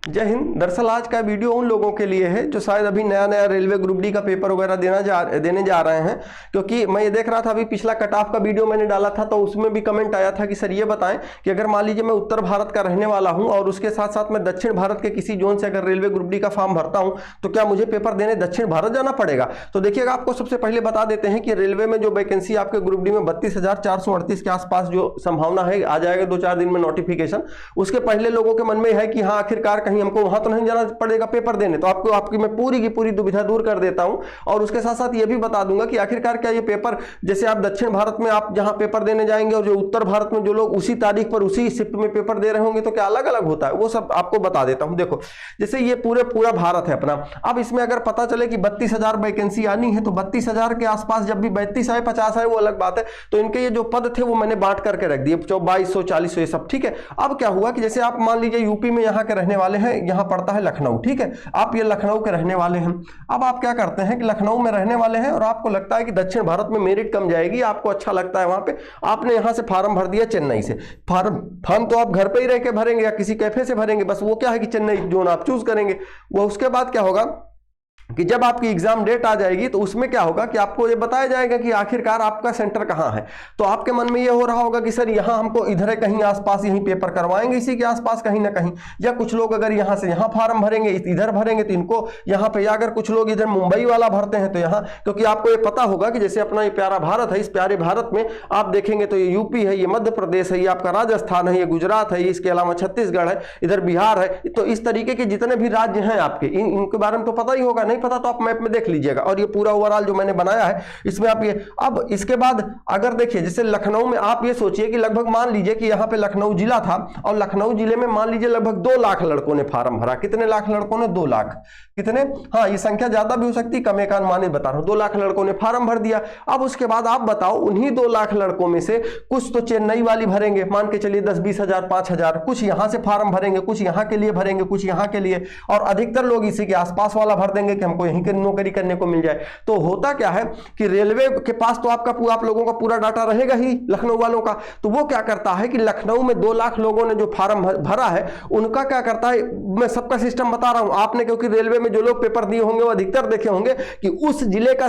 जय हिंद। दरअसल आज का वीडियो उन लोगों के लिए है जो शायद अभी नया नया रेलवे ग्रुप डी का पेपर वगैरह देने जा रहे हैं, क्योंकि मैं ये देख रहा था अभी पिछला कट ऑफ का वीडियो मैंने डाला था तो उसमें भी कमेंट आया था कि सर ये बताएं कि अगर मान लीजिए मैं उत्तर भारत का रहने वाला हूं और उसके साथ साथ मैं दक्षिण भारत के किसी जोन से अगर रेलवे ग्रुप डी का फॉर्म भरता हूं तो क्या मुझे पेपर देने दक्षिण भारत जाना पड़ेगा। तो देखिएगा, आपको सबसे पहले बता देते हैं कि रेलवे में जो वैकेंसी आपके ग्रुप डी में 32,438 के आसपास जो संभावना है, आ जाएगा 2-4 दिन में नोटिफिकेशन। उसके पहले लोगों के मन में है कि हाँ आखिरकार कहीं हमको वहां तो नहीं जाना पड़ेगा पेपर देने, तो आपको आपकी मैं पूरी की पूरी दुविधा दूर कर देता हूं। और उसके साथ साथ ये भी बता दूंगा कि आखिरकार क्या ये पेपर, जैसे आप दक्षिण भारत में आप जहां पेपर देने जाएंगे और जो उत्तर भारत में जो लोग उसी तारीख पर उसी शिफ्ट में पेपर दे रहे होंगे तो क्या अलग अलग होता है, वो सब आपको बता देता हूं। देखो, जैसे ये पूरा भारत है अपना, अब इसमें अगर पता चले कि 32,000 वैकेंसी आनी है तो 32,000 के आसपास जब भी 32 आए 50 आए वो अलग बात है। तो इनके ये जो पद थे वो मैंने बांट करके रख दिए, 2200 4000 ये सब, ठीक है। अब क्या हुआ कि जैसे आप मान लीजिए यूपी में यहाँ के रहने वाले हैं, यहाँ पड़ता है लखनऊ, ठीक है, आप ये लखनऊ के रहने वाले हैं। अब आप क्या करते हैं कि लखनऊ में रहने वाले हैं और आपको लगता है कि दक्षिण भारत में मेरिट कम जाएगी, आपको अच्छा लगता है वहां पे, आपने यहां से फार्म भर दिया चेन्नई से। फॉर्म तो आप घर पे ही रह के भरेंगे या किसी कैफे से भरेंगे, बस वो क्या है कि चेन्नई जोन आप चूज करेंगे। वो उसके बाद क्या होगा कि जब आपकी एग्जाम डेट आ जाएगी तो उसमें क्या होगा कि आपको ये बताया जाएगा कि आखिरकार आपका सेंटर कहाँ है। तो आपके मन में ये हो रहा होगा कि सर यहाँ हमको इधर कहीं आसपास यहीं पेपर करवाएंगे, इसी के आसपास कहीं ना कहीं, या कुछ लोग अगर यहाँ से यहाँ फार्म भरेंगे इधर भरेंगे तो इनको यहाँ पे, या अगर कुछ लोग इधर मुंबई वाला भरते हैं तो यहाँ, क्योंकि आपको ये पता होगा कि जैसे अपना ये प्यारा भारत है, इस प्यारे भारत में आप देखेंगे तो ये यूपी है, ये मध्य प्रदेश है, ये आपका राजस्थान है, ये गुजरात है, इसके अलावा छत्तीसगढ़ है, इधर बिहार है। तो इस तरीके के जितने भी राज्य हैं आपके, इनके बारे में तो पता ही होगा, नहीं पता तो आप मैप में देख लीजिएगा। और ये पूरा ओवरऑल जो मैंने बनाया है इसमें आप ये, अब इसके बाद अगर देखिए जैसे लखनऊ में आप ये सोचिए कि लगभग मान लीजिए कि यहाँ पे लखनऊ जिला था और लखनऊ जिले में मान लीजिए लगभग 2 लाख लड़कों ने फार्म भरा। कितने लाख लड़कों ने? 2 लाख। कितने? हाँ, ये संख्या ज्यादा भी हो सकती, कम एक अनुमानित बता रहा हूं। 2 लाख लड़कों ने फार्म भर दिया। अब उसके बाद आप बताओ उन्हीं 2 लाख लड़कों में से कुछ तो चेन्नई वाली भरेंगे, मान के चलिए 10-20 हजार 5,000, कुछ यहां से फार्म भरेंगे, कुछ यहां के लिए भरेंगे, कुछ यहां के लिए, और अधिकतर लोग इसी के आसपास वाला भर देंगे कि हमको यहीं के नौकरी करने को मिल जाए। तो होता क्या है कि रेलवे के पास तो आपका आप लोगों का पूरा डाटा रहेगा ही लखनऊ वालों का, तो वो क्या करता है कि लखनऊ में 2 लाख लोगों ने जो फार्म भरा है उनका क्या करता है, मैं सबका सिस्टम बता रहा हूं आपने, क्योंकि रेलवे में जो लोग पेपर दिए होंगे वो अधिकतर देखे होंगे कि उस जिले का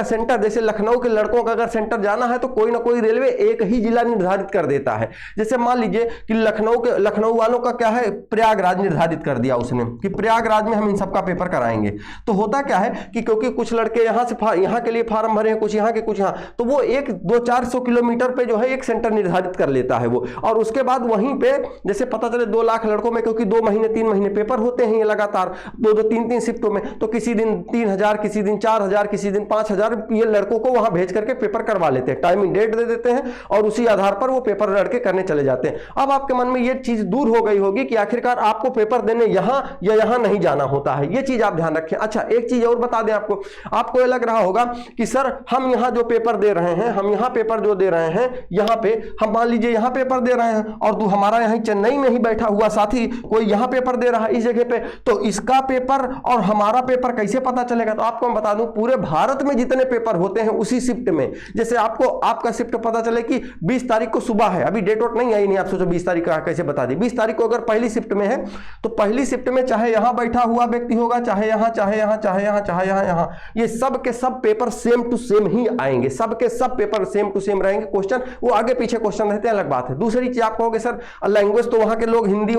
सेंटर, जैसे लखनऊ के लड़कों का अगर सेंटर जाना है तो कोई ना कोई रेलवे एक ही जिला निर्धारित कर देता है। जैसे मान लीजिए कि लखनऊ वालों का क्या है, प्रयागराज निर्धारित कर दिया उसने कि प्रयागराज में हम इन सबका पेपर कराएंगे। तो होता क्या है कि क्योंकि कुछ लड़के यहां से यहां के लिए फार्म भरे हैं, कुछ यहां के कुछ यहां, तो वो 100-400 किलोमीटर पे जो है एक सेंटर निर्धारित कर लेता है वो। और उसके बाद वहीं पे जैसे पता चले 2 लाख लड़कों में, क्योंकि 2 महीने 3 महीने पेपर होते हैं ये लगातार 2-2 3-3 शिफ्टों में, तो किसी दिन 3,000, किसी दिन 4,000, किसी दिन 5,000 ये लड़कों को वहां भेज करके पेपर करवा लेते हैं, टाइमिंग डेट दे देते हैं और उसी आधार पर वो पेपर लड़के करने चले जाते हैं। अब आपके मन में ये चीज दूर हो गई होगी कि आखिरकार आपको पेपर देने यहां या यहां नहीं जाना होता है, ये चीज आप ध्यान रखें। अच्छा, एक चीज और बता दें आपको ये लग रहा होगा कि सर हम यहां जो पेपर दे रहे हैं, हम यहां पेपर जो दे रहे हैं, यहां पे हम मान लीजिए यहां पेपर दे रहे हैं और हमारा यहां चेन्नई में ही बैठा हुआ साथी कोई यहां पेपर दे रहा है इस जगह पे, तो इसका पेपर और हमारा पेपर कैसे पता चलेगा? तो आपको मैं बता दूं, पूरे भारत में जितने पेपर होते हैं उसी शिफ्ट में, जैसे आपको आपका शिफ्ट पता चले कि 20 तारीख को सुबह है, अभी डेट वोट नहीं आई, नहीं आप सोचो 20 तारीख का कैसे बता दी। 20 तारीख को अगर पहली शिफ्ट में है तो पहली शिफ्ट में चाहे यहां बैठा हुआ व्यक्ति होगा, चाहे यहां, चाहे यहां, चाहे यहां, चाहे यहां, ये सब के सब पेपर सेम टू सेम ही आएंगे, सब के सब पेपर सेम टू सेम रहेंगे। क्वेश्चन वो आगे पीछे क्वेश्चन रहते हैं, अलग बात है। दूसरी चीज आप कहोगे सर लैंग्वेज तो वहां के लोग हिंदी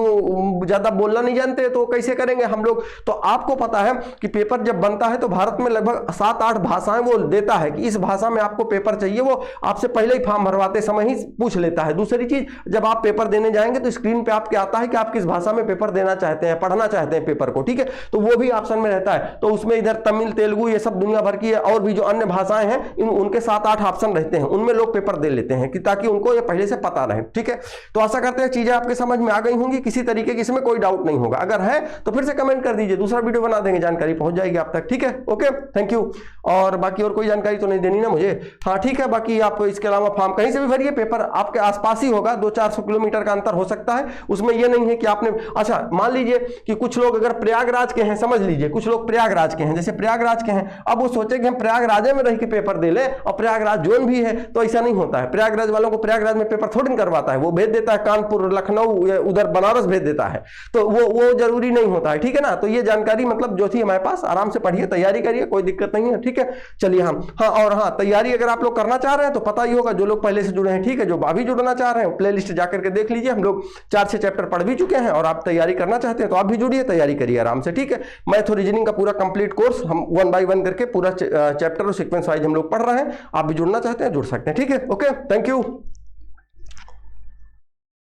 ज्यादा बोलना नहीं जानते तो कैसे करेंगे हम लोग? तो आपको पता है कि पेपर जब बनता है तो भारत में लगभग 7-8 भाषाएं वो देता है कि इस भाषा में आपको पेपर चाहिए, वो आपसे पहले ही फॉर्म भरवाते समय ही पूछ लेता है। दूसरी चीज, जब आप पेपर देने जाएंगे तो स्क्रीन पे आपके आता है कि आप किस भाषा में पेपर देना चाहते हैं, पढ़ना चाहते हैं पेपर को, ठीक है, तो वो भी ऑप्शन में रहता है। तो उसमें इधर तमिल, तेलुगु, ये सब दुनिया भर की और भी जो अन्य भाषाएं हैं उनके 7-8 ऑप्शन रहते हैं, उनमें लोग पेपर दे लेते हैं कि ताकि उनको ये पहले से पता रहे, ठीक है। तो आशा करते हैं चीजें आपके समझ में आ गई होंगी, किसी तरीके की इसमें कोई डाउट नहीं होगा। अगर है तो फिर से कमेंट कर दीजिए, दूसरा वीडियो बना देंगे, जानकारी पहुंच जाएगी आप तक, ठीक है। Okay, thank you. और बाकी और कोई जानकारी तो नहीं देनी ना मुझे? हाँ ठीक है, बाकी आप इसके अलावा फॉर्म कहीं से भी भरिए, पेपर आपके आसपास ही होगा, 200-400 किलोमीटर का अंतर हो सकता है, उसमें यह नहीं है कि आपने, अच्छा मान लीजिए कि कुछ लोग अगर प्रयागराज के हैं, समझ लीजिए कुछ लोग प्रयागराज के हैं, जैसे प्रयागराज के हैं, अब वो सोचे कि हम प्रयागराज में रह के पेपर दे ले, और प्रयागराज जोन भी है, तो ऐसा नहीं होता है। प्रयागराज वालों को प्रयागराज में पेपर थोड़ी करवाता है, वो भेज देता है कानपुर, लखनऊ, उधर बनारस भेज देता है, तो वो जरूरी नहीं होता है, ठीक है ना। तो ये जानकारी मतलब जो थी हमारे पास, आराम से पढ़िए, तैयारी करिए, कोई दिक्कत नहीं है, ठीक है। चलिए हम और हाँ, तैयारी अगर आप लोग करना चाह रहे हैं तो पता ही होगा, जो लोग पहले से जुड़े हैं, ठीक है, जो अभी जुड़ना चाह रहे हैं प्लेलिस्ट जाकर के देख लीजिए, हम लोग 4-6 चैप्टर पढ़ भी चुके हैं, और आप तैयारी करना चाहते हैं तो आप भी जुड़िए, तैयारी करिए आराम से, ठीक है। मैथ और रीजनिंग का पूरा कंप्लीट कोर्स हम 1 बाय 1 करके पूरा चैप्टर और सीक्वेंस वाइज हम लोग पढ़ रहे हैं, आप भी जुड़ना चाहते हैं जुड़ सकते हैं, ठीक है। Okay, thank you.